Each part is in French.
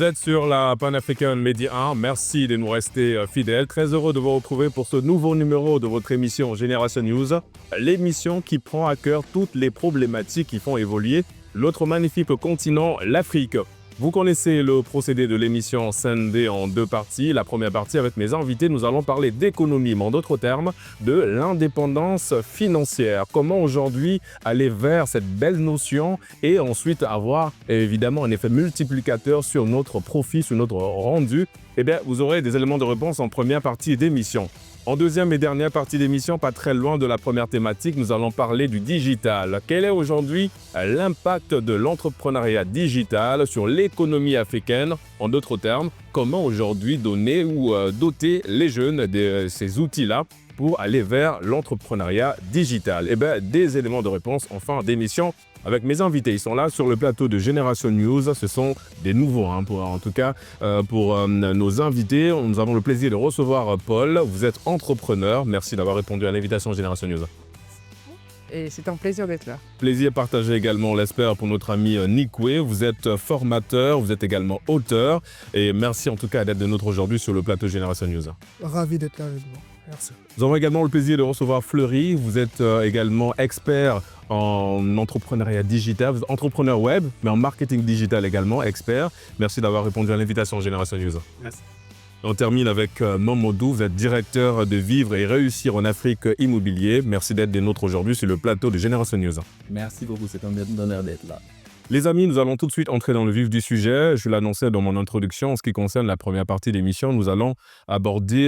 Vous êtes sur la Pan-African Media 1. Merci de nous rester fidèles. Très heureux de vous retrouver pour ce nouveau numéro de votre émission Génération News. L'émission qui prend à cœur toutes les problématiques qui font évoluer notre magnifique continent, l'Afrique. Vous connaissez le procédé de l'émission scindée en deux parties. La première partie, avec mes invités, nous allons parler d'économie, mais en d'autres termes, de l'indépendance financière. Comment aujourd'hui aller vers cette belle notion et ensuite avoir évidemment un effet multiplicateur sur notre profit, sur notre rendu. Eh bien, vous aurez des éléments de réponse en première partie d'émission. En deuxième et dernière partie d'émission, pas très loin de la première thématique, nous allons parler du digital. Quel est aujourd'hui l'impact de l'entrepreneuriat digital sur l'économie africaine? En d'autres termes, comment aujourd'hui donner ou doter les jeunes de ces outils-là pour aller vers l'entrepreneuriat digital? Eh bien, des éléments de réponse en fin d'émission avec mes invités. Ils sont là sur le plateau de Génération News. Ce sont des nouveaux, pour nos invités. Nous avons le plaisir de recevoir Paul. Vous êtes entrepreneur. Merci d'avoir répondu à l'invitation Génération News. Et c'est un plaisir d'être là. Plaisir partagé également, on l'espère, pour notre ami Nikwe. Vous êtes formateur, vous êtes également auteur. Et merci en tout cas d'être de notre aujourd'hui sur le plateau Génération News. Ravi d'être là avec vous. Merci. Nous avons également le plaisir de recevoir Fleury. Vous êtes également expert en entrepreneuriat digital, vous êtes entrepreneur web, mais en marketing digital également, expert. Merci d'avoir répondu à l'invitation Génération News. Merci. On termine avec Mamadou, vous êtes directeur de Vivre et Réussir en Afrique Immobilier. Merci d'être des nôtres aujourd'hui sur le plateau de Génération News. Merci beaucoup, c'est un honneur d'être là. Les amis, nous allons tout de suite entrer dans le vif du sujet. Je l'annonçais dans mon introduction. En ce qui concerne la première partie de l'émission, nous allons aborder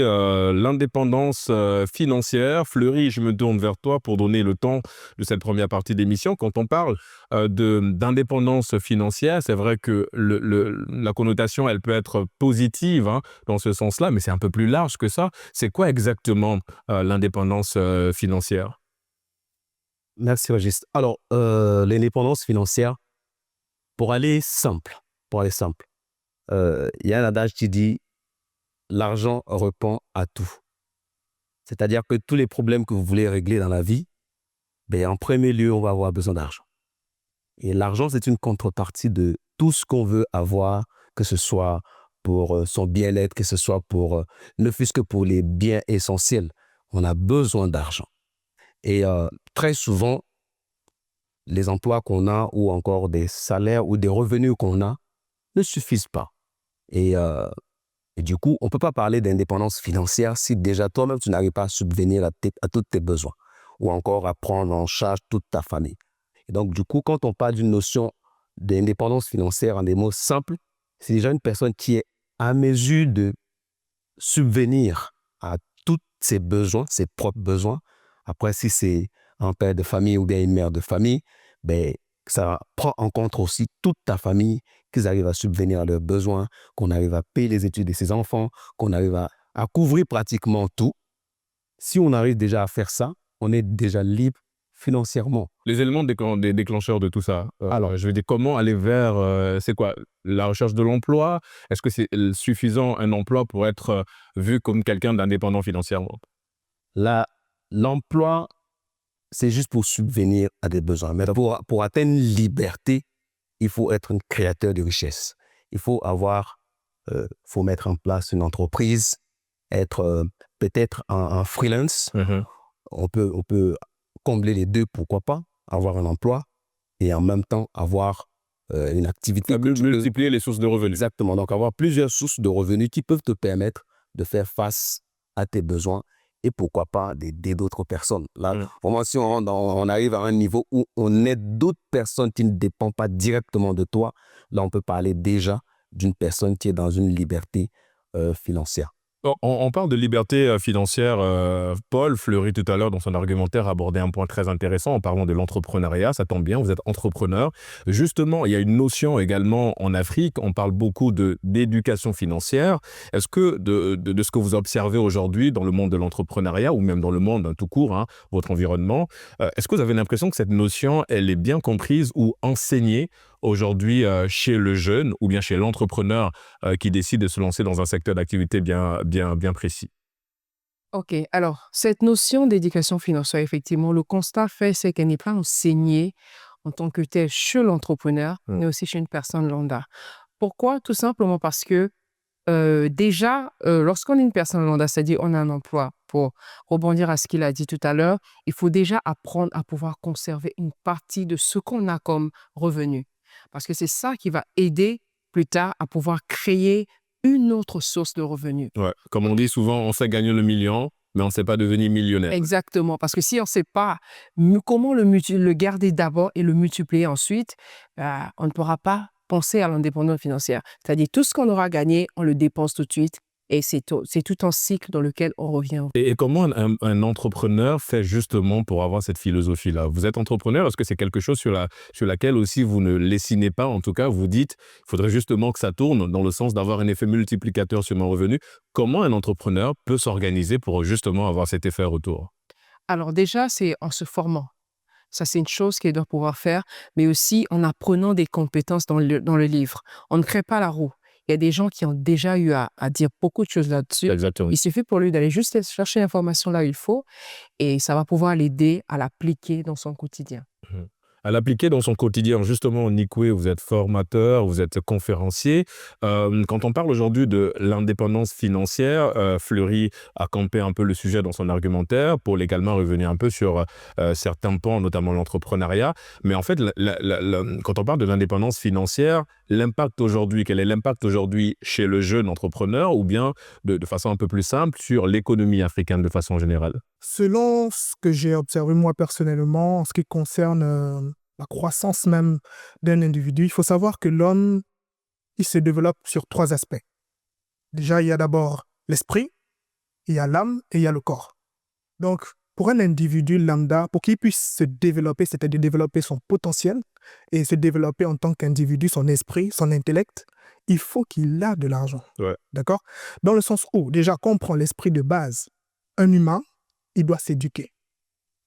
l'indépendance financière. Fleury, je me tourne vers toi pour donner le temps de cette première partie d'émission. Quand on parle d'indépendance financière, c'est vrai que la connotation, elle peut être positive dans ce sens-là, mais c'est un peu plus large que ça. C'est quoi exactement l'indépendance financière? Merci, Régis. Alors, l'indépendance financière, pour aller simple, il y a un adage qui dit « l'argent répond à tout ». C'est-à-dire que tous les problèmes que vous voulez régler dans la vie, en premier lieu, on va avoir besoin d'argent. Et l'argent, c'est une contrepartie de tout ce qu'on veut avoir, que ce soit pour son bien-être, que ce soit pour, ne fût-ce que pour les biens essentiels. On a besoin d'argent. Et très souvent, les emplois qu'on a ou encore des salaires ou des revenus qu'on a ne suffisent pas. Et du coup, on ne peut pas parler d'indépendance financière si déjà toi-même, tu n'arrives pas à subvenir à tous tes besoins ou encore à prendre en charge toute ta famille. Et donc, du coup, quand on parle d'une notion d'indépendance financière en des mots simples, c'est déjà une personne qui est à mesure de subvenir à tous ses besoins, ses propres besoins. Après, si c'est un père de famille ou bien une mère de famille, ça prend en compte aussi toute ta famille, qu'ils arrivent à subvenir à leurs besoins, qu'on arrive à payer les études de ses enfants, qu'on arrive à couvrir pratiquement tout. Si on arrive déjà à faire ça, on est déjà libre financièrement. Les éléments des déclencheurs de tout ça, alors je veux dire, comment aller vers, c'est quoi, la recherche de l'emploi? Est-ce que c'est suffisant un emploi pour être vu comme quelqu'un d'indépendant financièrement? L'emploi, c'est juste pour subvenir à des besoins. Mais pour atteindre une liberté, il faut être un créateur de richesse. Il faut faut mettre en place une entreprise, être peut-être un freelance. Mm-hmm. On peut combler les deux, pourquoi pas, avoir un emploi et en même temps avoir une activité. Multiplier les sources de revenus. Exactement. Donc, avoir plusieurs sources de revenus qui peuvent te permettre de faire face à tes besoins et pourquoi pas d'aider d'autres personnes. Là, vraiment, si on arrive à un niveau où on aide d'autres personnes qui ne dépendent pas directement de toi, là, on peut parler déjà d'une personne qui est dans une liberté financière. On parle de liberté financière. Paul Fleury, tout à l'heure, dans son argumentaire, abordait un point très intéressant en parlant de l'entrepreneuriat. Ça tombe bien, vous êtes entrepreneur. Justement, il y a une notion également en Afrique, on parle beaucoup d'éducation financière. Est-ce que de ce que vous observez aujourd'hui dans le monde de l'entrepreneuriat ou même dans le monde tout court, votre environnement, est-ce que vous avez l'impression que cette notion, elle est bien comprise ou enseignée aujourd'hui chez le jeune ou bien chez l'entrepreneur qui décide de se lancer dans un secteur d'activité bien précis? Ok, alors, cette notion d'éducation financière, effectivement, le constat fait, c'est qu'elle n'est pas enseignée en tant que telle chez l'entrepreneur, mais aussi chez une personne lambda. Pourquoi? Tout simplement parce que déjà, lorsqu'on est une personne lambda, c'est-à-dire on a un emploi, pour rebondir à ce qu'il a dit tout à l'heure, il faut déjà apprendre à pouvoir conserver une partie de ce qu'on a comme revenu. Parce que c'est ça qui va aider plus tard à pouvoir créer une autre source de revenus. Ouais. Comme on dit souvent, on sait gagner le million, mais on ne sait pas devenir millionnaire. Exactement, parce que si on ne sait pas comment le garder d'abord et le multiplier ensuite, on ne pourra pas penser à l'indépendance financière. C'est-à-dire tout ce qu'on aura gagné, on le dépense tout de suite et c'est tout un cycle dans lequel on revient. Et comment un entrepreneur fait justement pour avoir cette philosophie-là? Vous êtes entrepreneur, est-ce que c'est quelque chose sur laquelle aussi vous ne lésinez pas? En tout cas, vous dites, il faudrait justement que ça tourne dans le sens d'avoir un effet multiplicateur sur mon revenu. Comment un entrepreneur peut s'organiser pour justement avoir cet effet retour? Alors déjà, c'est en se formant. Ça, c'est une chose qu'il doit pouvoir faire, mais aussi en apprenant des compétences dans le livre. On ne crée pas la roue. Il y a des gens qui ont déjà eu à dire beaucoup de choses là-dessus. Exactement. Il suffit pour lui d'aller juste chercher l'information là où il faut et ça va pouvoir l'aider à l'appliquer dans son quotidien. À l'appliquer dans son quotidien. Justement, Nikwe, vous êtes formateur, vous êtes conférencier. Quand on parle aujourd'hui de l'indépendance financière, Fleury a campé un peu le sujet dans son argumentaire pour également revenir un peu sur certains pans, notamment l'entrepreneuriat. Mais en fait, quand on parle de l'indépendance financière, l'impact aujourd'hui, quel est l'impact aujourd'hui chez le jeune entrepreneur ou bien de façon un peu plus simple sur l'économie africaine de façon générale? Selon ce que j'ai observé moi personnellement, en ce qui concerne la croissance même d'un individu, il faut savoir que l'homme, il se développe sur 3 aspects. Déjà, il y a d'abord l'esprit, il y a l'âme et il y a le corps. Donc, pour un individu lambda, pour qu'il puisse se développer, c'est-à-dire développer son potentiel et se développer en tant qu'individu, son esprit, son intellect, il faut qu'il ait de l'argent. Ouais. D'accord? Dans le sens où, déjà, quand on prend l'esprit de base, un humain, il doit s'éduquer.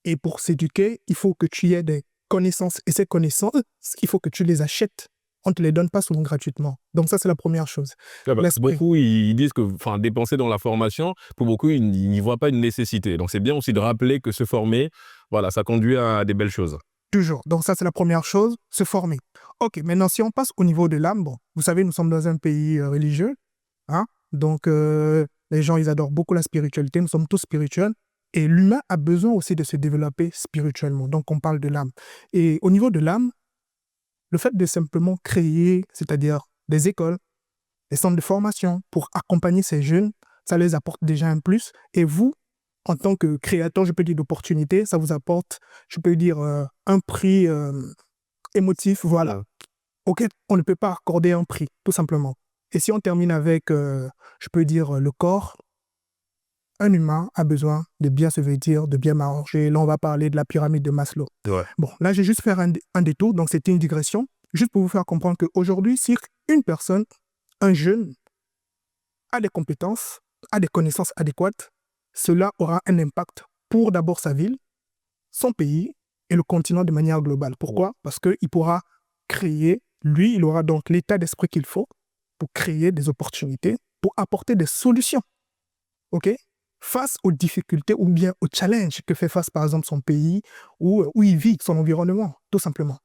Et pour s'éduquer, il faut que tu aies des connaissances. Et ces connaissances, il faut que tu les achètes. On ne te les donne pas souvent gratuitement. Donc ça, c'est la première chose. L'esprit. Beaucoup, ils disent que dépenser dans la formation, pour beaucoup, ils n'y voient pas une nécessité. Donc c'est bien aussi de rappeler que se former, voilà, ça conduit à des belles choses. Toujours. Donc ça, c'est la première chose, se former. Ok, maintenant, si on passe au niveau de l'âme, bon, vous savez, nous sommes dans un pays religieux. Hein? Donc, les gens, ils adorent beaucoup la spiritualité. Nous sommes tous spirituels. Et l'humain a besoin aussi de se développer spirituellement. Donc, on parle de l'âme. Et au niveau de l'âme, le fait de simplement créer, c'est-à-dire des écoles, des centres de formation pour accompagner ces jeunes, ça les apporte déjà un plus. Et vous, en tant que créateur, je peux dire d'opportunités, ça vous apporte, je peux dire, un prix émotif, voilà, auquel on ne peut pas accorder un prix, tout simplement. Et si on termine avec, je peux dire, le corps, un humain a besoin de bien se vêtir, de bien manger. Là, on va parler de la pyramide de Maslow. Ouais. Bon, là, j'ai juste fait un détour, donc c'était une digression, juste pour vous faire comprendre qu'aujourd'hui, si une personne, un jeune, a des compétences, a des connaissances adéquates, cela aura un impact pour d'abord sa ville, son pays et le continent de manière globale. Pourquoi? Parce qu'il pourra créer, lui, il aura donc l'état d'esprit qu'il faut pour créer des opportunités, pour apporter des solutions. OK? Face aux difficultés ou bien aux challenges que fait face, par exemple, son pays où il vit, son environnement, tout simplement.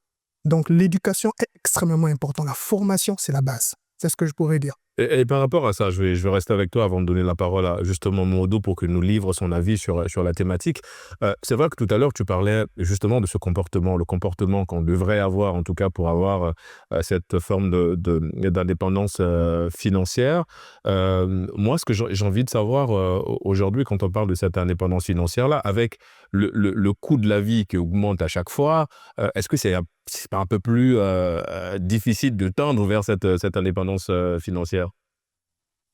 Donc, l'éducation est extrêmement importante. La formation, c'est la base. C'est ce que je pourrais dire. Et par rapport à ça, je vais rester avec toi avant de donner la parole à justement Modo pour qu'il nous livre son avis sur la thématique. C'est vrai que tout à l'heure, tu parlais justement de ce comportement, le comportement qu'on devrait avoir, en tout cas pour avoir cette forme d'indépendance financière. Moi, ce que j'ai envie de savoir aujourd'hui, quand on parle de cette indépendance financière-là, avec le coût de la vie qui augmente à chaque fois, est-ce que c'est pas un peu plus difficile de tendre vers cette indépendance financière?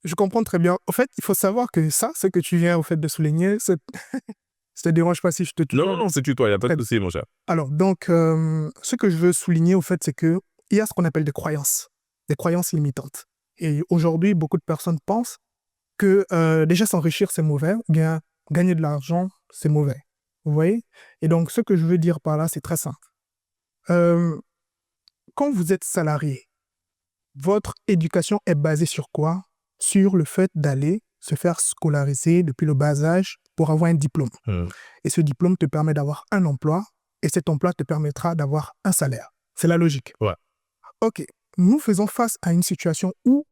Je comprends très bien. En fait, il faut savoir que ça, ce que tu viens au fait de souligner, ça te dérange pas si je te tutoie? Non, c'est tutoie, il n'y a pas de souci, mon cher. Alors, donc, ce que je veux souligner, au fait, c'est qu'il y a ce qu'on appelle des croyances limitantes. Et aujourd'hui, beaucoup de personnes pensent que déjà s'enrichir, c'est mauvais, ou bien gagner de l'argent, c'est mauvais. Vous voyez? Et donc, ce que je veux dire par là, c'est très simple. Quand vous êtes salarié, votre éducation est basée sur quoi? Sur le fait d'aller se faire scolariser depuis le bas âge pour avoir un diplôme. Et ce diplôme te permet d'avoir un emploi et cet emploi te permettra d'avoir un salaire. C'est la logique. Ouais. Ok. nous faisons face à une situation où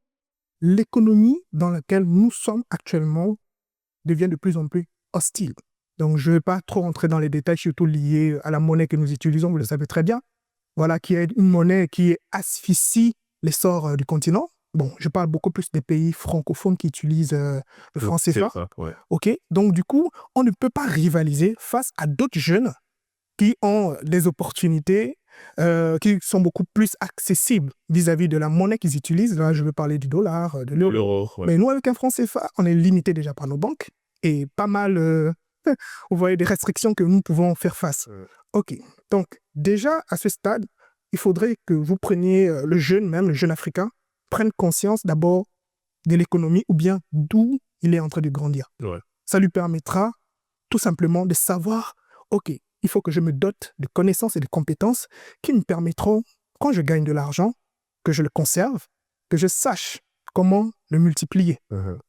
l'économie dans laquelle nous sommes actuellement devient de plus en plus hostile. Donc, je ne vais pas trop rentrer dans les détails, surtout liés à la monnaie que nous utilisons, vous le savez très bien. Voilà, qui est une monnaie qui asphyxie l'essor du continent. Bon, je parle beaucoup plus des pays francophones qui utilisent le franc CFA. Ouais. OK? Donc, du coup, on ne peut pas rivaliser face à d'autres jeunes qui ont des opportunités qui sont beaucoup plus accessibles vis-à-vis de la monnaie qu'ils utilisent. Là, je veux parler du dollar, de l'euro. L'euro, ouais. Mais nous, avec un franc CFA, on est limité déjà par nos banques et pas mal, vous voyez, des restrictions que nous pouvons faire face. OK. Donc, déjà, à ce stade, il faudrait que vous preniez le jeune africain, prenne conscience d'abord de l'économie ou bien d'où il est en train de grandir. Ouais. Ça lui permettra tout simplement de savoir, OK, il faut que je me dote de connaissances et de compétences qui me permettront, quand je gagne de l'argent, que je le conserve, que je sache comment le multiplier.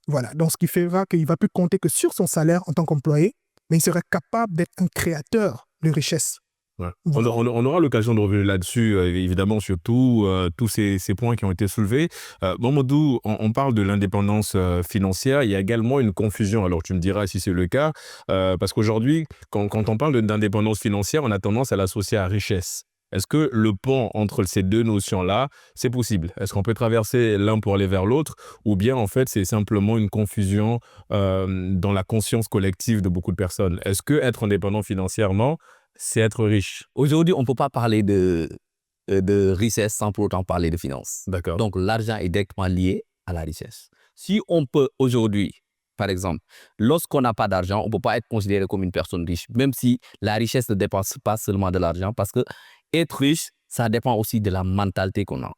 Voilà, donc ce qui fera qu'il ne va plus compter que sur son salaire en tant qu'employé, mais il sera capable d'être un créateur de richesse. Ouais. Voilà. On aura l'occasion de revenir là-dessus, évidemment, sur tous ces points qui ont été soulevés. Mamadou, on parle de l'indépendance financière. Il y a également une confusion. Alors, tu me diras si c'est le cas. Parce qu'aujourd'hui, quand on parle d'indépendance financière, on a tendance à l'associer à richesse. Est-ce que le pont entre ces deux notions-là, c'est possible? Est-ce qu'on peut traverser l'un pour aller vers l'autre? Ou bien, en fait, c'est simplement une confusion dans la conscience collective de beaucoup de personnes? Est-ce que être indépendant financièrement, c'est être riche? Aujourd'hui, on ne peut pas parler de richesse sans pour autant parler de finance. D'accord. Donc, l'argent est directement lié à la richesse. Si on peut aujourd'hui, par exemple, lorsqu'on n'a pas d'argent, on ne peut pas être considéré comme une personne riche, même si la richesse ne dépend pas seulement de l'argent, parce que être riche, ça dépend aussi de la mentalité qu'on a.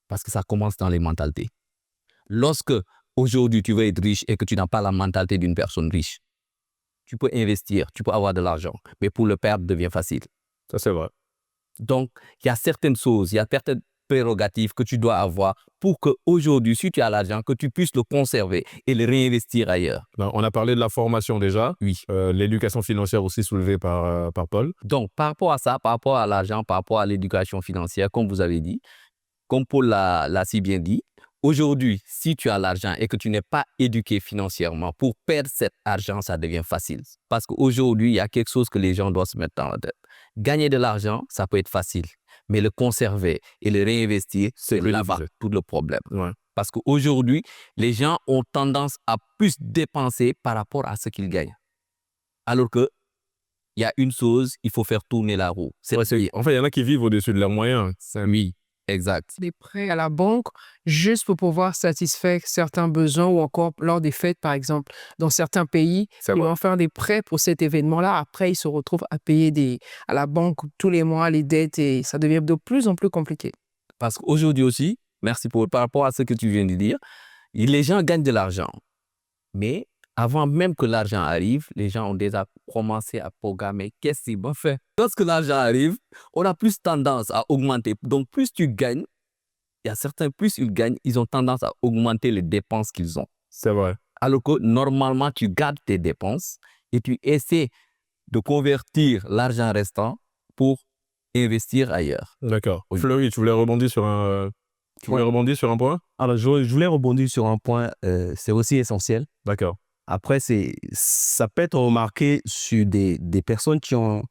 Parce que ça commence dans les mentalités. Lorsque aujourd'hui tu veux être riche et que tu n'as pas la mentalité d'une personne riche, tu peux investir, tu peux avoir de l'argent, mais pour le perdre devient facile. Ça, c'est vrai. Donc, il y a certaines choses, il y a certaines prérogatives que tu dois avoir pour qu'aujourd'hui, si tu as l'argent, que tu puisses le conserver et le réinvestir ailleurs. On a parlé de la formation déjà. Oui. L'éducation financière aussi soulevée par Paul. Donc, par rapport à ça, par rapport à l'argent, par rapport à l'éducation financière, comme vous avez dit, comme Paul l'a si bien dit, aujourd'hui, si tu as l'argent et que tu n'es pas éduqué financièrement, pour perdre cet argent, ça devient facile. Parce qu'aujourd'hui, il y a quelque chose que les gens doivent se mettre dans la tête. Gagner de l'argent, ça peut être facile. Mais le conserver et le réinvestir, c'est là-bas tout le problème. Ouais. Parce qu'aujourd'hui, les gens ont tendance à plus dépenser par rapport à ce qu'ils gagnent. Alors que il y a une chose, il faut faire tourner la roue. En fait, il y en a qui vivent au-dessus de leurs moyens. Oui, exact. Des prêts à la banque juste pour pouvoir satisfaire certains besoins ou encore lors des fêtes, par exemple. Dans certains pays, ils vont faire des prêts pour cet événement-là. Après, ils se retrouvent à payer à la banque tous les mois les dettes et ça devient de plus en plus compliqué. Parce qu'aujourd'hui aussi, merci Paul, par rapport à ce que tu viens de dire, les gens gagnent de l'argent. Mais avant même que l'argent arrive, les gens ont déjà commencé à programmer qu'est-ce qu'ils vont faire. Lorsque l'argent arrive, on a plus tendance à augmenter. Donc, plus tu gagnes, il y a certains, plus ils gagnent, ils ont tendance à augmenter les dépenses qu'ils ont. C'est vrai. Alors que normalement, tu gardes tes dépenses et tu essaies de convertir l'argent restant pour investir ailleurs. D'accord. Oui. Fleury, tu voulais rebondir sur un point? Alors, je voulais rebondir sur un point, c'est aussi essentiel. D'accord. Après, ça peut être remarqué sur des personnes qui ont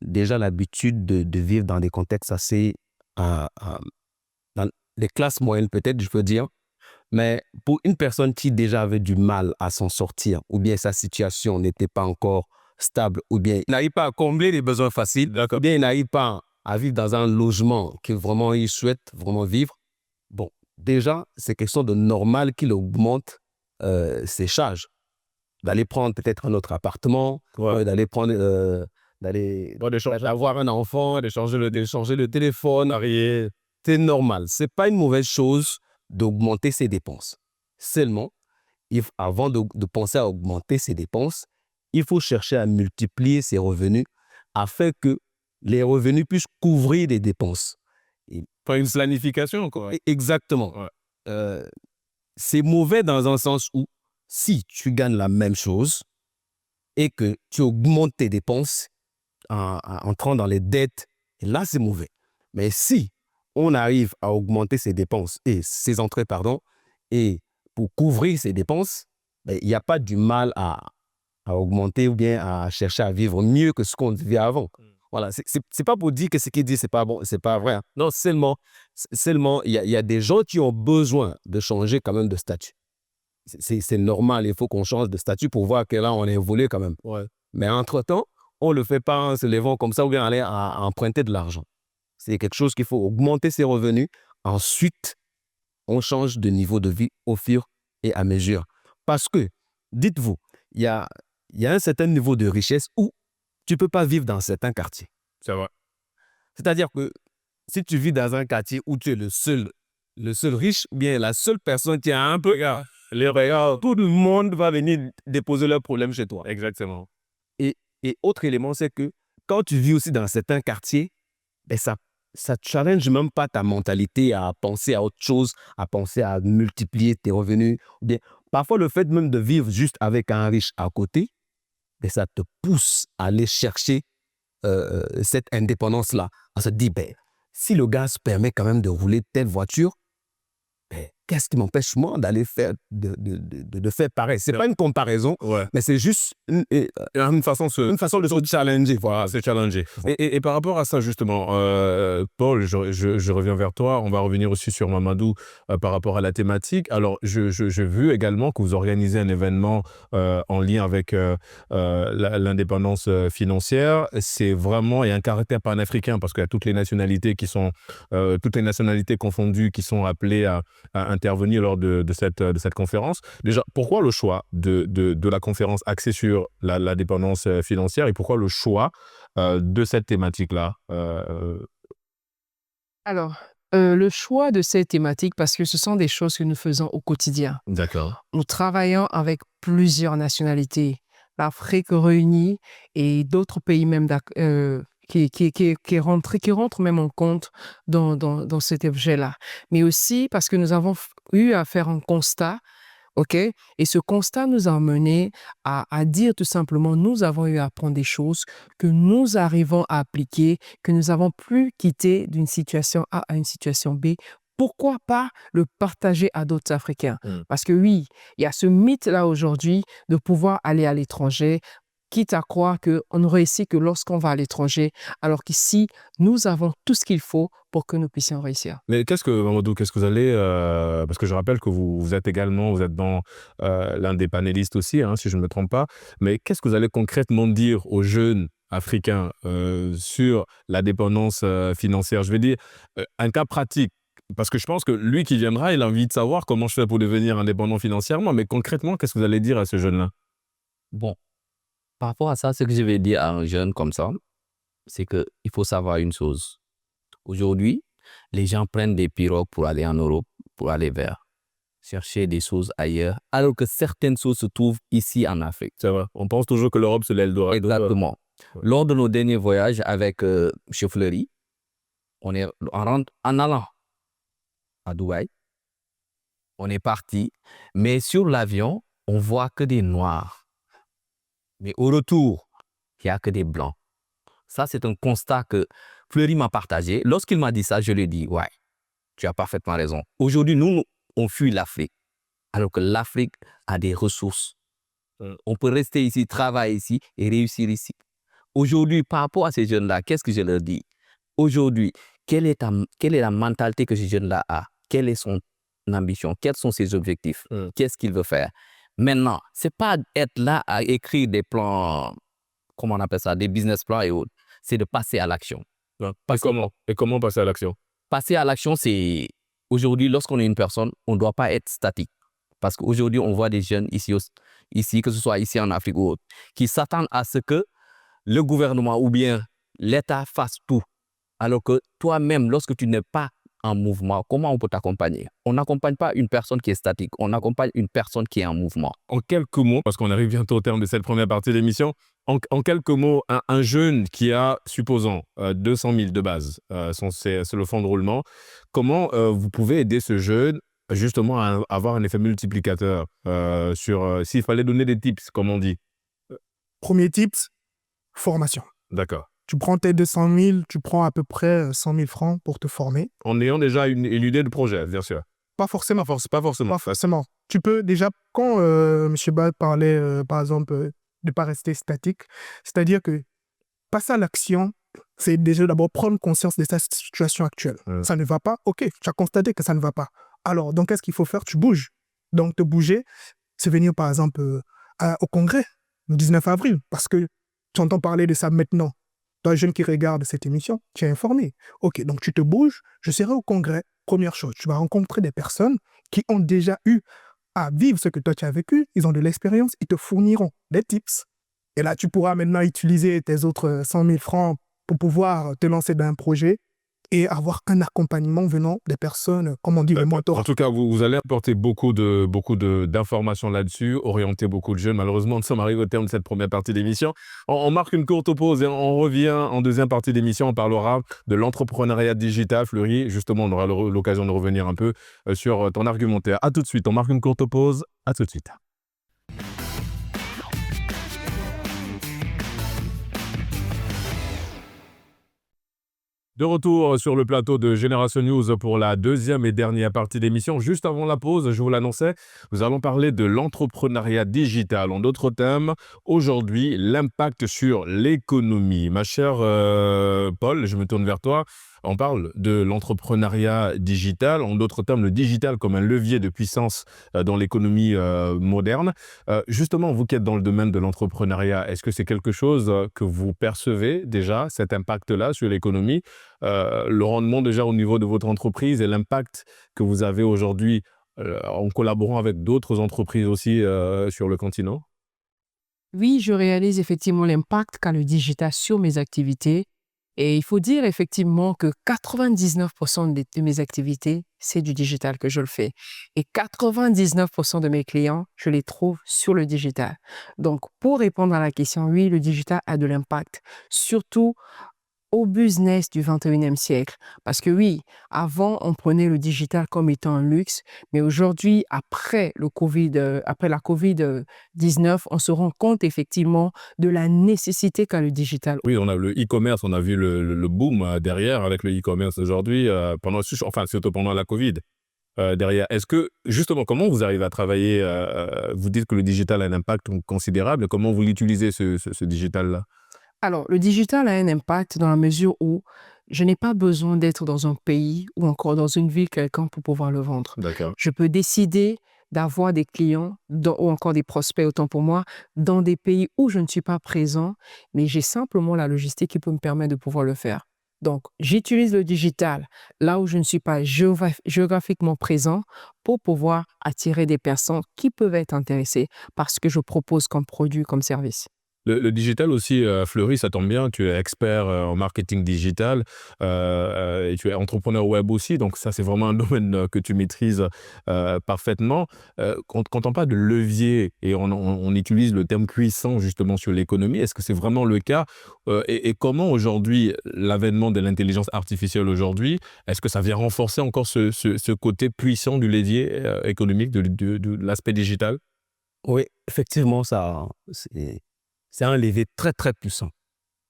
déjà l'habitude de vivre dans des contextes assez, dans les classes moyennes peut-être, je peux dire. Mais pour une personne qui déjà avait du mal à s'en sortir, ou bien sa situation n'était pas encore stable, ou bien il n'arrive pas à combler les besoins faciles, ou bien il n'arrive pas à vivre dans un logement que vraiment il souhaite vraiment vivre, bon, déjà, c'est question de normal qu'il augmente ses charges. D'aller prendre peut-être un autre appartement, d'aller prendre, d'avoir un enfant, d'échanger le téléphone, c'est normal. Ce n'est pas une mauvaise chose d'augmenter ses dépenses. Seulement, avant de penser à augmenter ses dépenses, il faut chercher à multiplier ses revenus afin que les revenus puissent couvrir les dépenses. Pas une planification, quoi. Exactement. Ouais. C'est mauvais dans un sens où si tu gagnes la même chose et que tu augmentes tes dépenses en entrant dans les dettes, là c'est mauvais. Mais si on arrive à augmenter ses dépenses et ses entrées, pardon, et pour couvrir ses dépenses, ben, il n'y a pas du mal à augmenter ou bien à chercher à vivre mieux que ce qu'on vivait avant. Voilà, c'est pas pour dire que ce qu'il dit, c'est pas bon, c'est pas vrai. Hein. Non, seulement, il y a des gens qui ont besoin de changer quand même de statut. C'est normal, il faut qu'on change de statut pour voir que là, on a évolué quand même. Ouais. Mais entre-temps, on ne le fait pas en se levant comme ça ou bien aller à emprunter de l'argent. C'est quelque chose qu'il faut augmenter ses revenus. Ensuite, on change de niveau de vie au fur et à mesure. Parce que, dites-vous, il y a un certain niveau de richesse où tu ne peux pas vivre dans certains quartiers. C'est vrai. C'est-à-dire que si tu vis dans un quartier où tu es le seul riche, ou bien la seule personne qui a un peu... Les regards. Tout le monde va venir déposer leurs problèmes chez toi. Exactement. Et autre élément, c'est que quand tu vis aussi dans certains quartiers, ben ça challenge même pas ta mentalité à penser à autre chose, à penser à multiplier tes revenus. Ou bien, parfois, le fait même de vivre juste avec un riche à côté, ben ça te pousse à aller chercher cette indépendance-là. On se dit, ben, si le gars se permet quand même de rouler telle voiture, ben, qu'est-ce qui m'empêche moi d'aller faire de faire pareil? C'est pas une comparaison, Ouais. mais c'est juste une façon de se challenger. Voilà. C'est challenger. Et par rapport à ça, justement, Paul, je reviens vers toi. On va revenir aussi sur Mamadou par rapport à la thématique. Alors, j'ai vu également que vous organisez un événement en lien avec l'indépendance financière. C'est vraiment, il y a un caractère panafricain parce qu'il y a toutes les nationalités confondues qui sont appelées à intervenir lors de cette conférence. Déjà, pourquoi le choix de la conférence axée sur la dépendance financière et pourquoi le choix de cette thématique-là Alors, le choix de ces thématiques, parce que ce sont des choses que nous faisons au quotidien. D'accord. Nous travaillons avec plusieurs nationalités, l'Afrique réunie et d'autres pays même qui rentrent même en compte dans cet objet-là. Mais aussi parce que nous avons eu à faire un constat, OK? Et ce constat nous a mené à dire tout simplement, nous avons eu à apprendre des choses que nous arrivons à appliquer, que nous avons pu quitter d'une situation A à une situation B. Pourquoi pas le partager à d'autres Africains? Parce que oui, il y a ce mythe-là aujourd'hui de pouvoir aller à l'étranger, quitte à croire qu'on ne réussit que lorsqu'on va à l'étranger, alors qu'ici, nous avons tout ce qu'il faut pour que nous puissions réussir. Mais Mamadou, qu'est-ce que vous allez... parce que je rappelle que vous êtes dans l'un des panélistes aussi, hein, si je ne me trompe pas. Mais qu'est-ce que vous allez concrètement dire aux jeunes africains sur la dépendance financière? Je veux dire, un cas pratique. Parce que je pense que lui qui viendra, il a envie de savoir comment je fais pour devenir indépendant financièrement. Mais concrètement, qu'est-ce que vous allez dire à ce jeune-là? Bon, par rapport à ça, ce que je vais dire à un jeune comme ça, c'est qu'il faut savoir une chose. Aujourd'hui, les gens prennent des pirogues pour aller en Europe, pour aller chercher des choses ailleurs, alors que certaines choses se trouvent ici en Afrique. C'est vrai. On pense toujours que l'Europe, c'est l'Eldorado. Exactement. Ouais. Lors de nos derniers voyages avec chez Fleury, en allant à Dubaï, on est parti, mais sur l'avion, on voit que des noirs. Mais au retour, il n'y a que des blancs. Ça, c'est un constat que Fleury m'a partagé. Lorsqu'il m'a dit ça, je lui ai dit, ouais, tu as parfaitement raison. Aujourd'hui, nous, on fuit l'Afrique, alors que l'Afrique a des ressources. On peut rester ici, travailler ici et réussir ici. Aujourd'hui, par rapport à ces jeunes-là, qu'est-ce que je leur dis? Aujourd'hui, quelle est la mentalité que ces jeunes-là ont? Quelle est son ambition? Quels sont ses objectifs? Qu'est-ce qu'il veut faire? Maintenant, ce n'est pas être là à écrire des plans, comment on appelle ça, des business plans et autres. C'est de passer à l'action. Et comment passer à l'action? Passer à l'action, c'est aujourd'hui, lorsqu'on est une personne, on ne doit pas être statique. Parce qu'aujourd'hui, on voit des jeunes ici, que ce soit ici en Afrique ou autre, qui s'attendent à ce que le gouvernement ou bien l'État fasse tout. Alors que toi-même, lorsque tu n'es pas en mouvement, comment on peut t'accompagner? On n'accompagne pas une personne qui est statique, on accompagne une personne qui est en mouvement. En quelques mots, parce qu'on arrive bientôt au terme de cette première partie de l'émission, en quelques mots, un jeune qui a, supposons, 200 000 de base, c'est le fonds de roulement, comment vous pouvez aider ce jeune justement à avoir un effet multiplicateur s'il fallait donner des tips, comme on dit? Premier tips, formation. D'accord. Tu prends tes 200 000, tu prends à peu près 100 000 francs pour te former. En ayant déjà une idée de projet, bien sûr. Pas forcément. Pas forcément. Pas forcément. Tu peux déjà, quand M. Ball parlait, par exemple, de ne pas rester statique, c'est-à-dire que passer à l'action, c'est déjà d'abord prendre conscience de sa situation actuelle. Ça ne va pas, ok, tu as constaté que ça ne va pas. Alors, donc, qu'est-ce qu'il faut faire? Tu bouges. Donc, te bouger, c'est venir, par exemple, au congrès, le 19 avril, parce que tu entends parler de ça maintenant. Toi, jeune qui regarde cette émission, tu es informé. Ok, donc tu te bouges, je serai au congrès. Première chose, tu vas rencontrer des personnes qui ont déjà eu à vivre ce que toi tu as vécu, ils ont de l'expérience, ils te fourniront des tips. Et là, tu pourras maintenant utiliser tes autres 100 000 francs pour pouvoir te lancer dans un projet et avoir un accompagnement venant des personnes, comme on dit, le mentor. En tout cas, vous allez apporter beaucoup d'informations là-dessus, orienter beaucoup de jeunes. Malheureusement, nous sommes arrivés au terme de cette première partie d'émission. On marque une courte pause et on revient en deuxième partie d'émission. On parlera de l'entrepreneuriat digital. Fleury, justement, on aura l'occasion de revenir un peu sur ton argumentaire. À tout de suite. On marque une courte pause. À tout de suite. De retour sur le plateau de Génération News pour la deuxième et dernière partie d'émission. Juste avant la pause, je vous l'annonçais, nous allons parler de l'entrepreneuriat digital. En d'autres termes, aujourd'hui, l'impact sur l'économie. Ma chère Paul, je me tourne vers toi. On parle de l'entrepreneuriat digital, en d'autres termes, le digital comme un levier de puissance dans l'économie moderne. Justement, vous qui êtes dans le domaine de l'entrepreneuriat, est-ce que c'est quelque chose que vous percevez déjà, cet impact-là sur l'économie, le rendement déjà au niveau de votre entreprise et l'impact que vous avez aujourd'hui en collaborant avec d'autres entreprises aussi sur le continent? Oui, je réalise effectivement l'impact qu'a le digital sur mes activités. Et il faut dire effectivement que 99% de mes activités, c'est du digital que je le fais. Et 99% de mes clients, je les trouve sur le digital. Donc, pour répondre à la question, oui, le digital a de l'impact, surtout au business du 21e siècle. Parce que oui, avant, on prenait le digital comme étant un luxe, mais aujourd'hui, après la COVID-19, on se rend compte effectivement de la nécessité qu'a le digital. Oui, on a le e-commerce, on a vu le boom derrière avec le e-commerce aujourd'hui, surtout pendant la Covid. Derrière. Est-ce que, justement, comment vous arrivez à travailler, vous dites que le digital a un impact considérable, comment vous l'utilisez ce digital-là? Alors, le digital a un impact dans la mesure où je n'ai pas besoin d'être dans un pays ou encore dans une ville quelconque pour pouvoir le vendre. D'accord. Je peux décider d'avoir des clients ou encore des prospects, autant pour moi, dans des pays où je ne suis pas présent, mais j'ai simplement la logistique qui peut me permettre de pouvoir le faire. Donc, j'utilise le digital là où je ne suis pas géographiquement présent pour pouvoir attirer des personnes qui peuvent être intéressées par ce que je propose comme produit, comme service. Le digital aussi, Fleury, ça tombe bien, tu es expert en marketing digital et tu es entrepreneur web aussi, donc ça, c'est vraiment un domaine que tu maîtrises parfaitement. Quand on parle de levier et on utilise le terme puissant justement sur l'économie, est-ce que c'est vraiment le cas? Et comment aujourd'hui, l'avènement de l'intelligence artificielle aujourd'hui, est-ce que ça vient renforcer encore ce côté puissant du levier économique, de l'aspect digital? Oui, effectivement, c'est un levier très, très puissant.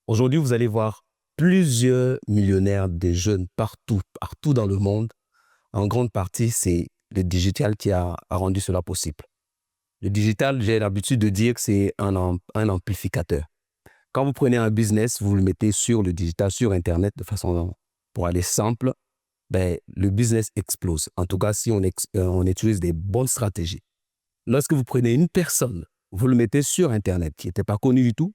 Aujourd'hui, vous allez voir plusieurs millionnaires, des jeunes partout dans le monde. En grande partie, c'est le digital qui a rendu cela possible. Le digital, j'ai l'habitude de dire que c'est un amplificateur. Quand vous prenez un business, vous le mettez sur le digital, sur Internet, de façon, pour aller simple, le business explose. En tout cas, si on utilise des bonnes stratégies. Lorsque vous prenez une personne, vous le mettez sur Internet, qui n'était pas connu du tout,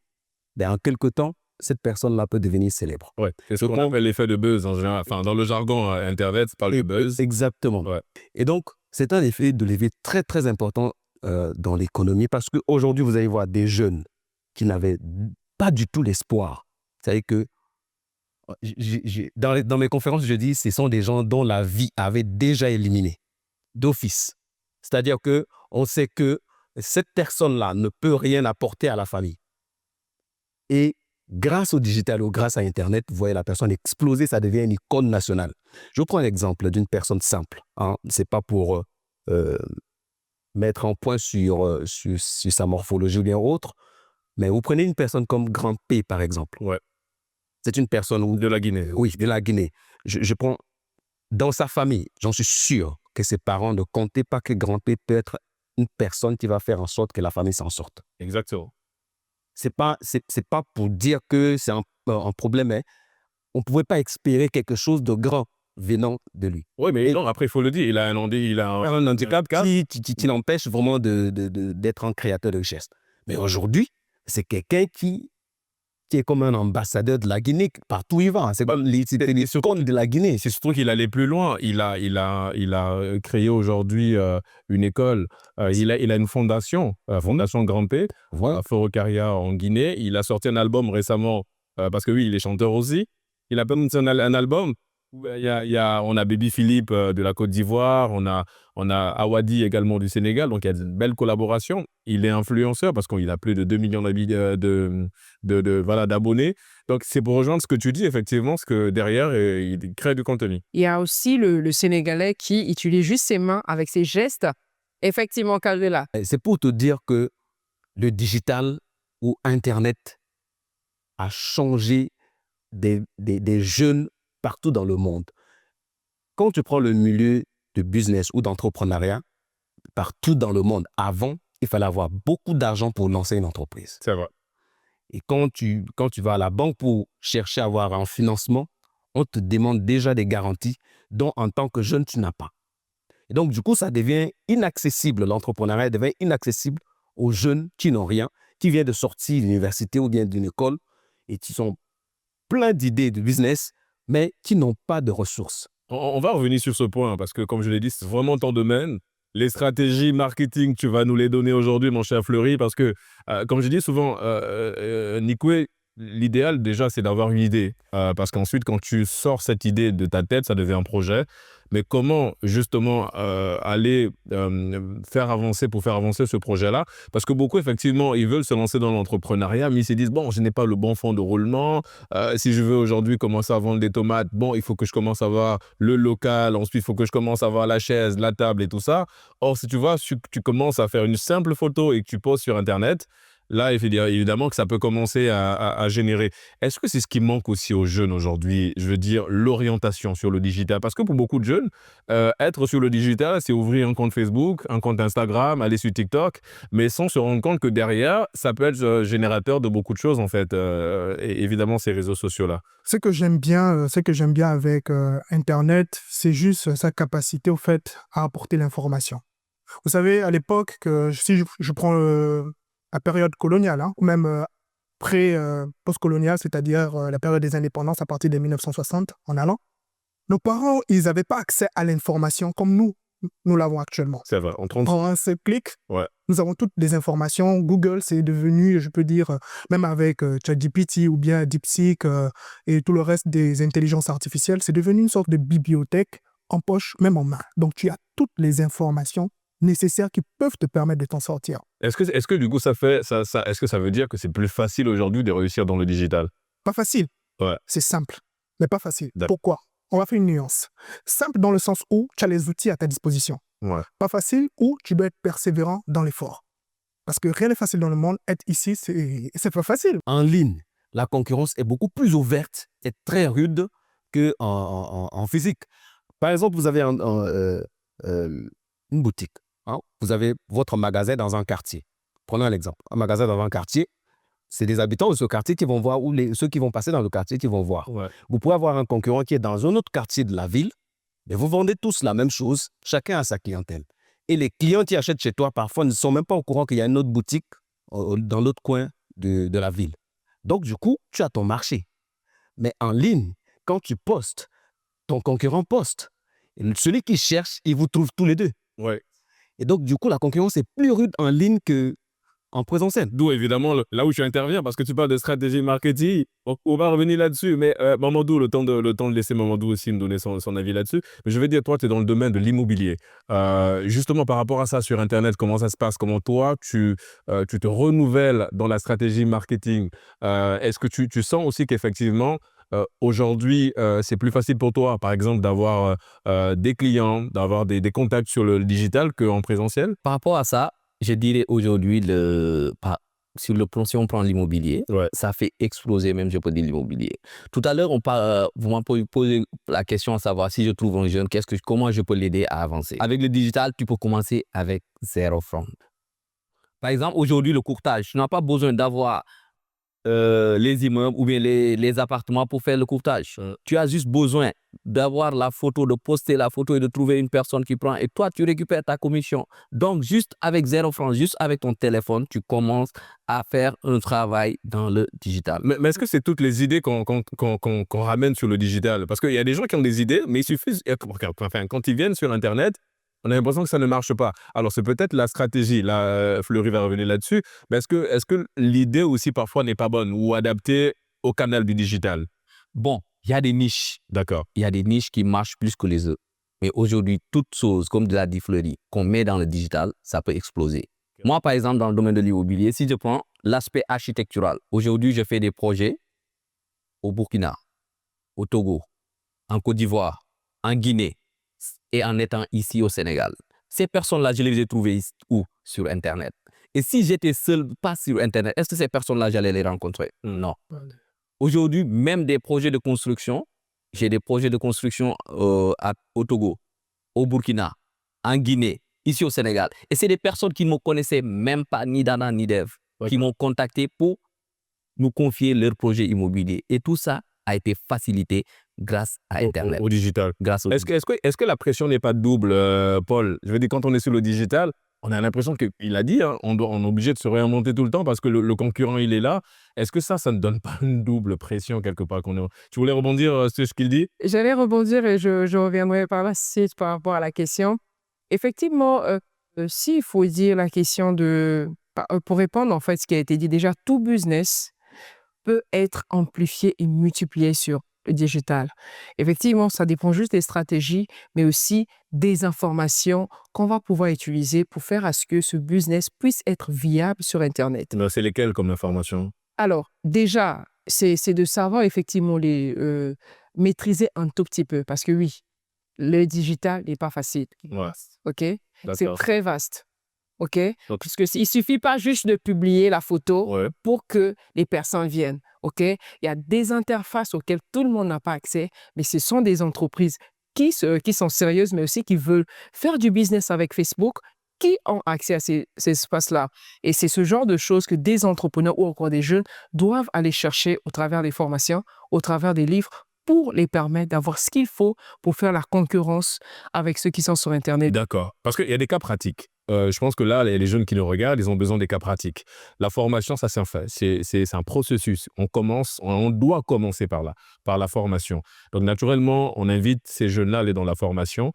en quelque temps, cette personne-là peut devenir célèbre. Ouais, c'est ce qu'on appelle l'effet de buzz en général. Enfin, dans le jargon Internet, c'est pas le buzz. Exactement. Ouais. Et donc, c'est un effet de levier très, très important dans l'économie parce qu'aujourd'hui, vous allez voir des jeunes qui n'avaient pas du tout l'espoir. C'est-à-dire que dans mes conférences, je dis ce sont des gens dont la vie avait déjà éliminé d'office. C'est-à-dire qu'on sait que cette personne-là ne peut rien apporter à la famille. Et grâce au digital ou grâce à Internet, vous voyez la personne exploser, ça devient une icône nationale. Je vous prends un exemple d'une personne simple. Ce n'est pas pour mettre un point sur sa morphologie ou bien autre, mais vous prenez une personne comme Grand P, par exemple. Ouais. c'est une personne où, De la Guinée. oui, de la Guinée. Je prends dans sa famille, j'en suis sûr que ses parents ne comptaient pas que grand-père peut être une personne qui va faire en sorte que la famille s'en sorte. Exactement. C'est pas pour dire que c'est un problème, mais on ne pouvait pas espérer quelque chose de grand venant de lui. Oui, mais Et- non, après, il faut le dire, il a un handicap qui l'empêche vraiment d'être un créateur de richesse. Mais aujourd'hui, c'est quelqu'un qui est comme un ambassadeur de la Guinée partout où il va. C'est comme les icônes de la Guinée. C'est surtout qu'il allait plus loin. Il a créé aujourd'hui une école. Il a une fondation, Fondation Grand P, Voilà. à Forocaria en Guinée. Il a sorti un album récemment, parce que oui, il est chanteur aussi. Il a sorti un album où on a Baby Philippe de la Côte d'Ivoire, on a Awadi également du Sénégal, donc il y a une belle collaboration. Il est influenceur parce qu'il a plus de 2 millions d'abonnés. Donc c'est pour rejoindre ce que tu dis, effectivement, parce que derrière, il crée du contenu. Il y a aussi le Sénégalais qui utilise juste ses mains avec ses gestes. Effectivement, Calvela. Et c'est pour te dire que le digital ou Internet a changé des jeunes partout dans le monde. Quand tu prends le milieu de business ou d'entrepreneuriat, partout dans le monde, avant, il fallait avoir beaucoup d'argent pour lancer une entreprise. C'est vrai. Et quand tu vas à la banque pour chercher à avoir un financement, on te demande déjà des garanties dont en tant que jeune, tu n'as pas. Et donc, du coup, ça devient inaccessible. L'entrepreneuriat devient inaccessible aux jeunes qui n'ont rien, qui viennent de sortir de l'université ou bien d'une école et qui sont plein d'idées de business, mais qui n'ont pas de ressources. On va revenir sur ce point parce que, comme je l'ai dit, c'est vraiment ton domaine. Les stratégies marketing, tu vas nous les donner aujourd'hui, mon cher Fleury, parce que, comme je dis souvent, Nikwe, l'idéal déjà, c'est d'avoir une idée. Parce qu'ensuite, quand tu sors cette idée de ta tête, ça devient un projet. Mais comment, justement, aller faire avancer ce projet-là? Parce que beaucoup, effectivement, ils veulent se lancer dans l'entrepreneuriat, mais ils se disent, bon, je n'ai pas le bon fonds de roulement. Si je veux aujourd'hui commencer à vendre des tomates, bon, il faut que je commence à avoir le local. Ensuite, il faut que je commence à avoir la chaise, la table et tout ça. Or, si tu vois, tu commences à faire une simple photo et que tu poses sur Internet, là, évidemment que ça peut commencer à générer. Est-ce que c'est ce qui manque aussi aux jeunes aujourd'hui? Je veux dire, l'orientation sur le digital. Parce que pour beaucoup de jeunes, être sur le digital, c'est ouvrir un compte Facebook, un compte Instagram, aller sur TikTok, mais sans se rendre compte que derrière, ça peut être générateur de beaucoup de choses, en fait. Et évidemment, ces réseaux sociaux-là. Ce que j'aime bien avec Internet, c'est juste sa capacité, au fait, à apporter l'information. Vous savez, à l'époque, si je prends la période coloniale, hein, ou même post-coloniale, c'est-à-dire la période des indépendances à partir de 1960 en allant, nos parents, ils n'avaient pas accès à l'information comme nous l'avons actuellement. C'est vrai. En un seul clic, Ouais. nous avons toutes les informations. Google, c'est devenu, je peux dire, même avec ChatGPT ou bien DeepSeek et tout le reste des intelligences artificielles, c'est devenu une sorte de bibliothèque en poche, même en main. Donc, tu as toutes les informations nécessaires qui peuvent te permettre de t'en sortir. Est-ce que du coup, est-ce que ça veut dire que c'est plus facile aujourd'hui de réussir dans le digital? Pas facile. Ouais. C'est simple, mais pas facile. D'accord. Pourquoi? On va faire une nuance. Simple dans le sens où tu as les outils à ta disposition. Ouais. Pas facile où tu dois être persévérant dans l'effort. Parce que rien n'est facile dans le monde. Être ici, c'est pas facile. En ligne, la concurrence est beaucoup plus ouverte et très rude qu'en physique. Par exemple, vous avez une boutique. Hein? Vous avez votre magasin dans un quartier. Prenons un exemple. Un magasin dans un quartier, c'est les habitants de ce quartier qui vont voir, ou ceux qui vont passer dans le quartier qui vont voir. Ouais. Vous pouvez avoir un concurrent qui est dans un autre quartier de la ville, mais vous vendez tous la même chose, chacun a sa clientèle. Et les clients qui achètent chez toi, parfois, ne sont même pas au courant qu'il y a une autre boutique dans l'autre coin de la ville. Donc, du coup, tu as ton marché. Mais en ligne, quand tu postes, ton concurrent poste. Et celui qui cherche, il vous trouve tous les deux. Ouais. Et donc, du coup, la concurrence est plus rude en ligne qu'en présentiel. D'où évidemment là où tu interviens, parce que tu parles de stratégie marketing, on va revenir là-dessus, mais Mamadou, le temps de laisser Mamadou aussi me donner son avis là-dessus. Mais je vais dire, toi, tu es dans le domaine de l'immobilier. Justement, par rapport à ça sur Internet, comment ça se passe? Comment toi, tu te renouvelles dans la stratégie marketing? Est-ce que tu sens aussi qu'effectivement, aujourd'hui, c'est plus facile pour toi, par exemple, d'avoir des clients, d'avoir des contacts sur le digital qu'en présentiel? Par rapport à ça, je dirais aujourd'hui, sur le plan, si on prend l'immobilier, Ouais. ça fait exploser même, je peux dire, l'immobilier. Tout à l'heure, vous m'avez posé la question à savoir si je trouve un jeune, comment je peux l'aider à avancer. Avec le digital, tu peux commencer avec 0 francs. Par exemple, aujourd'hui, le courtage, tu n'as pas besoin d'avoir les immeubles ou bien les appartements pour faire le courtage. Tu as juste besoin d'avoir la photo, de poster la photo et de trouver une personne qui prend. Et toi, tu récupères ta commission. Donc, juste avec 0 francs, juste avec ton téléphone, tu commences à faire un travail dans le digital. Mais est-ce que c'est toutes les idées qu'on ramène sur le digital? Parce qu'il y a des gens qui ont des idées, mais il suffit, enfin, quand ils viennent sur Internet, on a l'impression que ça ne marche pas. Alors, c'est peut-être la stratégie. Là, Fleury va revenir là-dessus. Mais est-ce que l'idée aussi, parfois, n'est pas bonne ou adaptée au canal du digital? Bon, il y a des niches. D'accord. Il y a des niches qui marchent plus que les autres. Mais aujourd'hui, toute chose, comme de la dit Fleury, qu'on met dans le digital, ça peut exploser. Moi, par exemple, dans le domaine de l'immobilier, si je prends l'aspect architectural, aujourd'hui, je fais des projets au Burkina, au Togo, en Côte d'Ivoire, en Guinée et en étant ici au Sénégal. Ces personnes-là, je les ai trouvées où? Sur Internet. Et si j'étais seul, pas sur Internet, est-ce que ces personnes-là, j'allais les rencontrer? Non. Aujourd'hui, même des projets de construction, j'ai des projets de construction au Togo, au Burkina, en Guinée, ici au Sénégal. Et c'est des personnes qui ne me connaissaient même pas, ni Dana, ni Dev, qui m'ont contacté pour nous confier leur projet immobilier. Et tout ça a été facilité grâce à Internet. Au digital. Grâce au Est-ce que la pression n'est pas double, Paul? Je veux dire, quand on est sur le digital, on a l'impression qu'il a dit, hein, on est obligé de se réinventer tout le temps parce que le concurrent, il est là. Est-ce que ça ne donne pas une double pression quelque part Tu voulais rebondir sur ce qu'il dit? J'allais rebondir et je reviendrai par la suite par rapport à la question. Effectivement, s'il faut dire la question pour répondre en fait ce qui a été dit, déjà tout business peut être amplifié et multiplié sur le digital. Effectivement, ça dépend juste des stratégies, mais aussi des informations qu'on va pouvoir utiliser pour faire à ce que ce business puisse être viable sur Internet. C'est lesquelles comme information? Alors, déjà, c'est de savoir effectivement les maîtriser un tout petit peu, parce que oui, le digital n'est pas facile. Ouais. OK? C'est D'accord. très vaste. OK? Donc- Puisque il suffit pas juste de publier la photo Ouais. pour que les personnes viennent. OK? Il y a des interfaces auxquelles tout le monde n'a pas accès, mais ce sont des entreprises qui sont sérieuses, mais aussi qui veulent faire du business avec Facebook, qui ont accès à ces espaces-là. Et c'est ce genre de choses que des entrepreneurs ou encore des jeunes doivent aller chercher au travers des formations, au travers des livres, pour les permettre d'avoir ce qu'il faut pour faire la concurrence avec ceux qui sont sur Internet. D'accord. Parce qu'il y a des cas pratiques. Je pense que là, les jeunes qui nous regardent, ils ont besoin des cas pratiques. La formation, ça, c'est un processus. On doit commencer par là, par la formation. Donc, naturellement, on invite ces jeunes-là à aller dans la formation.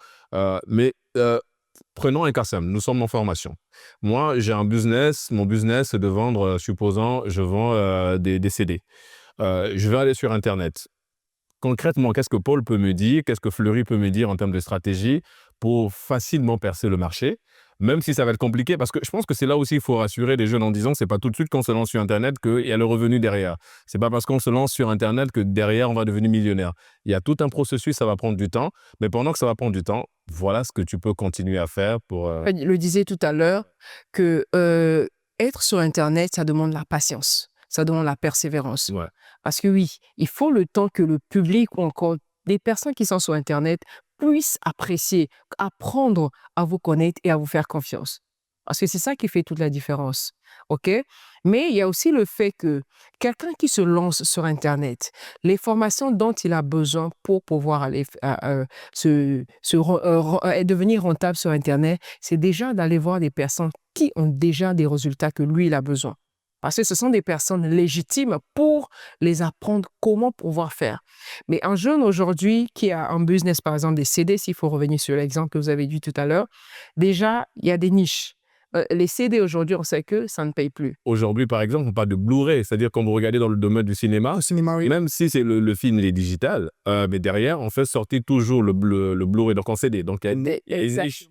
Mais prenons un cas simple. Nous sommes en formation. Moi, j'ai un business. Mon business, c'est de vendre, supposons, je vends des CD. Je vais aller sur Internet. Concrètement, qu'est-ce que Paul peut me dire, qu'est-ce que Fleury peut me dire en termes de stratégie pour facilement percer le marché, même si ça va être compliqué, parce que je pense que c'est là aussi il faut rassurer les jeunes en disant que c'est pas tout de suite qu'on se lance sur Internet qu'il y a le revenu derrière. C'est pas parce qu'on se lance sur Internet que derrière on va devenir millionnaire. Il y a tout un processus, ça va prendre du temps, mais pendant que ça va prendre du temps, voilà ce que tu peux continuer à faire pour... Je le disais tout à l'heure que être sur Internet, ça demande la patience, ça demande la persévérance. Ouais. Parce que oui, il faut le temps que le public ou encore des personnes qui sont sur Internet puissent apprécier, apprendre à vous connaître et à vous faire confiance. Parce que c'est ça qui fait toute la différence. OK? Mais il y a aussi le fait que quelqu'un qui se lance sur Internet, les formations dont il a besoin pour pouvoir aller devenir rentable sur Internet, c'est déjà d'aller voir des personnes qui ont déjà des résultats que lui, il a besoin. Parce que ce sont des personnes légitimes pour les apprendre comment pouvoir faire. Mais un jeune aujourd'hui qui a un business, par exemple des CD, s'il faut revenir sur l'exemple que vous avez dit tout à l'heure, déjà, il y a des niches. Les CD aujourd'hui, on sait que ça ne paye plus. Aujourd'hui, par exemple, on parle de Blu-ray, c'est-à-dire quand vous regardez dans le domaine du cinéma, Au cinéma, oui. même si c'est le film il est digital, mais derrière, on fait sortir toujours le Blu-ray, donc en CD. Donc, il y a des niches.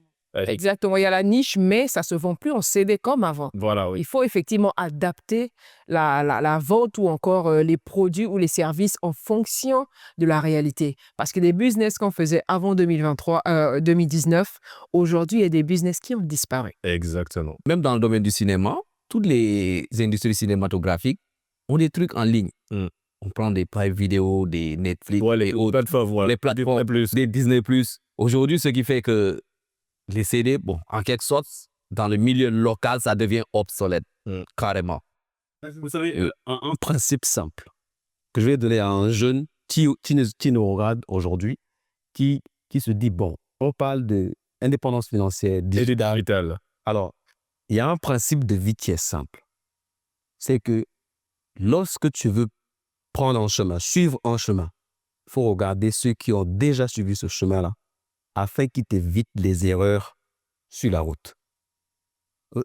Exactement, il y a la niche, mais ça ne se vend plus en CD comme avant. Voilà, oui. Il faut effectivement adapter la vente ou encore les produits ou les services en fonction de la réalité. Parce que des business qu'on faisait avant 2019, aujourd'hui, il y a des business qui ont disparu. Exactement. Même dans le domaine du cinéma, toutes les industries cinématographiques ont des trucs en ligne. On prend des Prime Video, des Netflix, Les plateformes, voilà. les plateformes, des Disney+. Aujourd'hui, ce qui fait que les CD, bon, en quelque sorte, dans le milieu local, ça devient obsolète, carrément. Vous savez, un principe simple que je vais donner à un jeune qui nous regarde aujourd'hui, qui se dit, bon, on parle d'indépendance financière, Et digitale. digital. Alors, il y a un principe de vie qui est simple. C'est que lorsque tu veux prendre un chemin, suivre un chemin, il faut regarder ceux qui ont déjà suivi ce chemin-là afin qu'ils t'évitent les erreurs sur la route.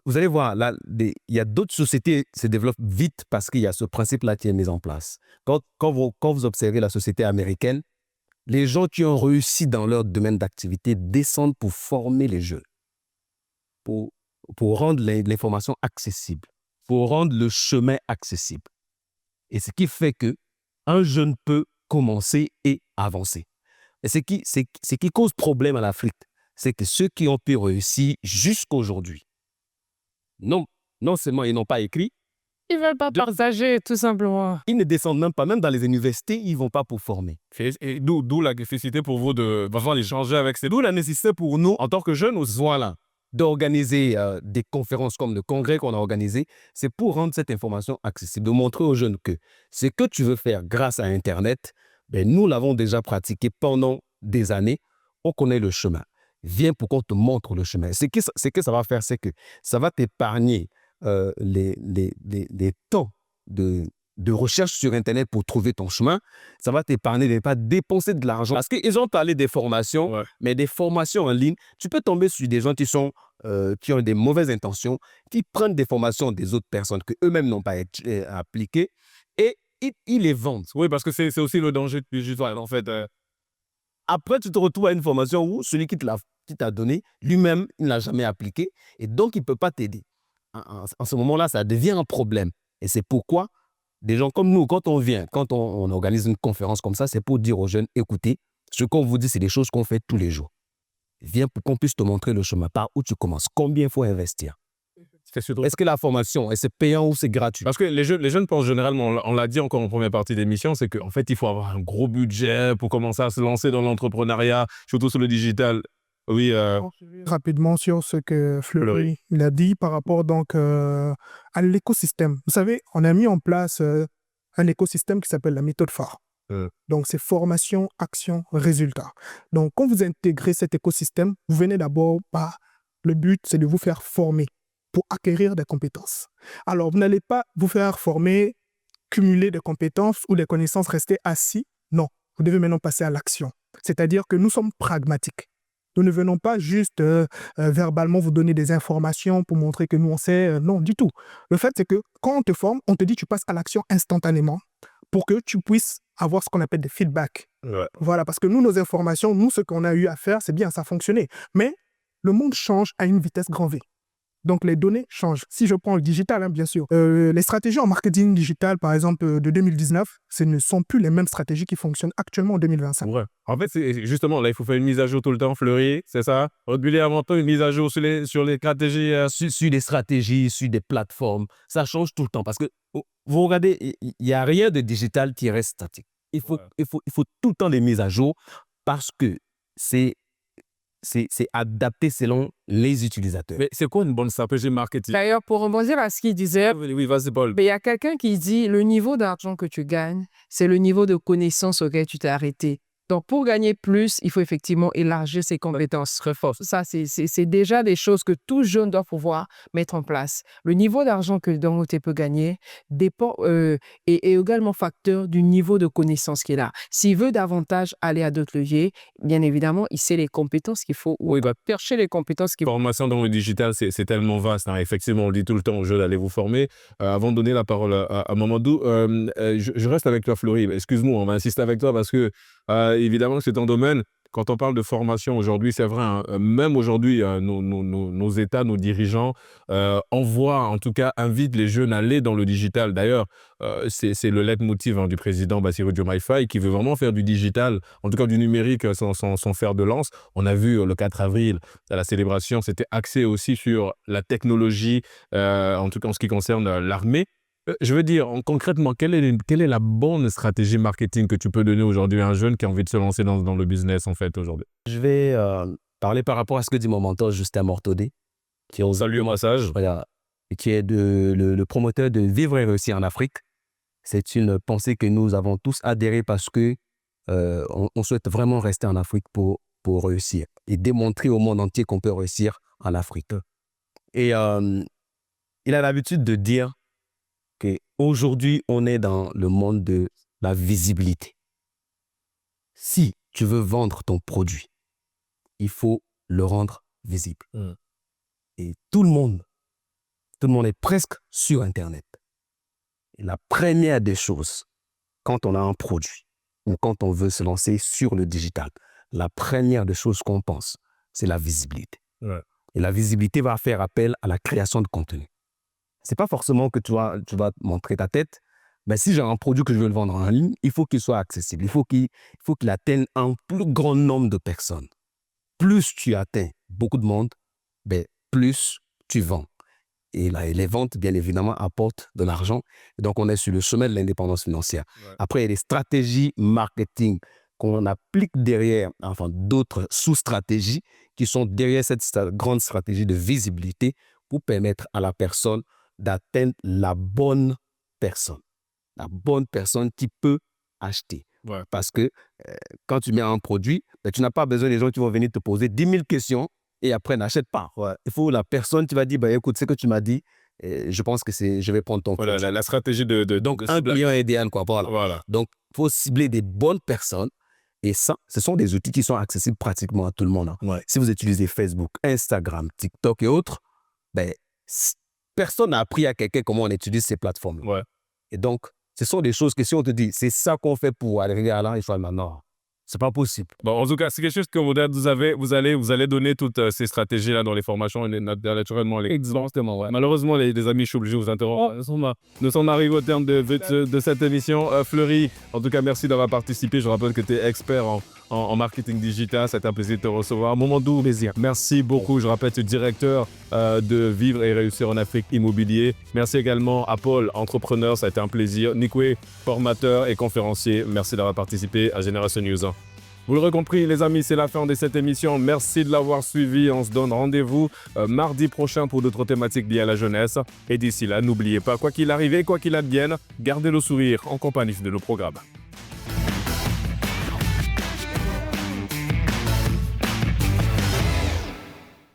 Vous allez voir, là, il y a d'autres sociétés qui se développent vite parce qu'il y a ce principe-là qui est mis en place. Quand vous observez la société américaine, les gens qui ont réussi dans leur domaine d'activité descendent pour former les jeunes, pour rendre l'information accessible, pour rendre le chemin accessible. Et ce qui fait qu'un jeune peut commencer et avancer. Et ce qui cause problème à l'Afrique, c'est que ceux qui ont pu réussir jusqu'aujourd'hui, non seulement ils n'ont pas écrit, Ils ne veulent pas partager, tout simplement. ils ne descendent même pas, même dans les universités, ils ne vont pas pour former. Et d'où la nécessité pour vous de pouvoir échanger avec ces... D'où la nécessité pour nous, en tant que jeunes, voilà, d'organiser des conférences comme le congrès qu'on a organisé. C'est pour rendre cette information accessible, de montrer aux jeunes que ce que tu veux faire grâce à Internet, ben, nous l'avons déjà pratiqué pendant des années. On connaît le chemin. Viens pour qu'on te montre le chemin. Ce que ça va faire, c'est que ça va t'épargner les temps de recherche sur Internet pour trouver ton chemin. Ça va t'épargner de ne pas dépenser de l'argent. Parce qu'ils ont parlé des formations, mais des formations en ligne, tu peux tomber sur des gens qui ont des mauvaises intentions, qui prennent des formations des autres personnes qu'eux-mêmes n'ont pas appliquées et ils les vendent. Oui, parce que c'est aussi le danger du digital, en fait. Après, tu te retrouves à une formation où celui qui t'a donné, lui-même, il ne l'a jamais appliqué et donc il ne peut pas t'aider. En ce moment-là, ça devient un problème. Et c'est pourquoi des gens comme nous, quand on organise une conférence comme ça, c'est pour dire aux jeunes, écoutez, ce qu'on vous dit, c'est des choses qu'on fait tous les jours. Viens pour qu'on puisse te montrer le chemin, par où tu commences, combien il faut investir. Est-ce que la formation, c'est payant ou c'est gratuit? Parce que les jeunes pensent généralement, on l'a dit encore en première partie d'émission, c'est qu'en fait, il faut avoir un gros budget pour commencer à se lancer dans l'entrepreneuriat, surtout sur le digital. Oui. Rapidement sur ce que Fleury il a dit par rapport donc à l'écosystème. Vous savez, on a mis en place un écosystème qui s'appelle la méthode phare. Donc, c'est formation, action, résultat. Donc, quand vous intégrez cet écosystème, vous venez d'abord par... Le but, c'est de vous faire former pour acquérir des compétences. Alors, vous n'allez pas vous faire former, cumuler des compétences ou des connaissances, rester assis. Non, vous devez maintenant passer à l'action. C'est-à-dire que nous sommes pragmatiques. Nous ne venons pas juste verbalement vous donner des informations pour montrer que nous on sait. Non, du tout. Le fait, c'est que quand on te forme, on te dit tu passes à l'action instantanément pour que tu puisses avoir ce qu'on appelle des feedbacks. Ouais. Voilà, parce que nous, nos informations, nous, ce qu'on a eu à faire, c'est bien, ça a fonctionné. Mais le monde change à une vitesse grand V. Donc, les données changent. Si je prends le digital, bien sûr. Les stratégies en marketing digital, par exemple, de 2019, ce ne sont plus les mêmes stratégies qui fonctionnent actuellement en 2025. Ouais. En fait, c'est justement, là, il faut faire une mise à jour tout le temps, Fleury, c'est ça? Régulièrement, une mise à jour sur les stratégies. Sur des stratégies, sur des plateformes. Ça change tout le temps. Parce que, vous regardez, il n'y a rien de digital qui reste statique. Il faut tout le temps des mises à jour parce que c'est adapté selon les utilisateurs. Mais c'est quoi une bonne stratégie marketing? D'ailleurs, pour rebondir à ce qu'il disait, Oui, vas-y, Paul. il y a quelqu'un qui dit le niveau d'argent que tu gagnes, c'est le niveau de connaissance auquel tu t'es arrêté. Donc, pour gagner plus, il faut effectivement élargir ses compétences. Très fort. Ça, c'est déjà des choses que tout jeune doit pouvoir mettre en place. Le niveau d'argent que Dangote peut gagner dépend, est également facteur du niveau de connaissance qu'il a. S'il veut davantage aller à d'autres leviers, bien évidemment, il sait les compétences qu'il faut, ou il va chercher les compétences qu'il faut. Formation dans le digital, c'est tellement vaste. Hein. Effectivement, on le dit tout le temps aux jeunes d'aller vous former. Avant de donner la parole à Mamadou, je reste avec toi, Fleury. Excuse-moi, on va insister avec toi parce que évidemment, c'est ton domaine. quand on parle de formation aujourd'hui, c'est vrai, hein, même aujourd'hui, nos États, nos dirigeants envoient, en tout cas, invitent les jeunes à aller dans le digital. D'ailleurs, c'est le leitmotiv du président Bassirou Diomaye Faye qui veut vraiment faire du digital, en tout cas du numérique, son fer de lance. On a vu le 4 avril, à la célébration, c'était axé aussi sur la technologie, en tout cas en ce qui concerne l'armée. Je veux dire, concrètement, quelle est la bonne stratégie marketing que tu peux donner aujourd'hui à un jeune qui a envie de se lancer dans le business, en fait, aujourd'hui? Je vais parler par rapport à ce que dit mon mentor Justin Mortodé, qui est, Salut au massage. voilà, qui est le promoteur de Vivre et Réussir en Afrique. C'est une pensée que nous avons tous adhéré parce que on souhaite vraiment rester en Afrique pour réussir et démontrer au monde entier qu'on peut réussir en Afrique. Et il a l'habitude de dire qu'aujourd'hui, on est dans le monde de la visibilité. Si tu veux vendre ton produit, il faut le rendre visible. Et tout le monde est presque sur Internet. Et la première des choses, quand on a un produit ou quand on veut se lancer sur le digital, la première des choses qu'on pense, c'est la visibilité. Ouais. Et la visibilité va faire appel à la création de contenu. C'est pas forcément que tu vas montrer ta tête, mais si j'ai un produit que je veux le vendre en ligne, il faut qu'il soit accessible. Il faut qu'il atteigne un plus grand nombre de personnes. Plus tu atteins beaucoup de monde, plus tu vends. Et les ventes, bien évidemment, apportent de l'argent. Et donc, on est sur le chemin de l'indépendance financière. Ouais. Après, il y a des stratégies marketing qu'on applique derrière, enfin d'autres sous-stratégies qui sont derrière cette grande stratégie de visibilité pour permettre à la personne d'atteindre la bonne personne qui peut acheter. Ouais. Parce que quand tu mets un produit, tu n'as pas besoin des gens qui vont venir te poser 10 000 questions et après n'achètent pas. Ouais. Il faut la personne qui va dire, écoute, ce que tu m'as dit, je pense que je vais prendre ton produit. Voilà, la stratégie de Donc, un client idéal, quoi. Voilà. Donc, il faut cibler des bonnes personnes. Et ça, ce sont des outils qui sont accessibles pratiquement à tout le monde. Hein. Ouais. Si vous utilisez Facebook, Instagram, TikTok et autres, personne n'a appris à quelqu'un comment on utilise ces plateformes. Ouais. Et donc, ce sont des choses que si on te dit, c'est ça qu'on fait pour arriver à là, il faut dire non, c'est pas possible. Bon, en tout cas, c'est quelque chose que vous allez donner toutes ces stratégies-là dans les formations, naturellement. Exactement, ouais. Malheureusement, les amis, je suis obligé de vous interrompre. Nous sommes arrivés au terme de cette émission. Fleury, en tout cas, merci d'avoir participé. Je rappelle que tu es expert en marketing digital. C'est un plaisir de te recevoir. Momandou, plaisir. Merci beaucoup. Je rappelle, tu es directeur de Vivre et Réussir en Afrique Immobilier. Merci également à Paul, entrepreneur. Ça a été un plaisir. Nikwe, formateur et conférencier. Merci d'avoir participé à Génération News. Vous l'aurez compris, les amis, c'est la fin de cette émission. Merci de l'avoir suivi. On se donne rendez-vous mardi prochain pour d'autres thématiques liées à la jeunesse. Et d'ici là, n'oubliez pas, quoi qu'il arrive et quoi qu'il advienne, gardez le sourire en compagnie de nos programmes.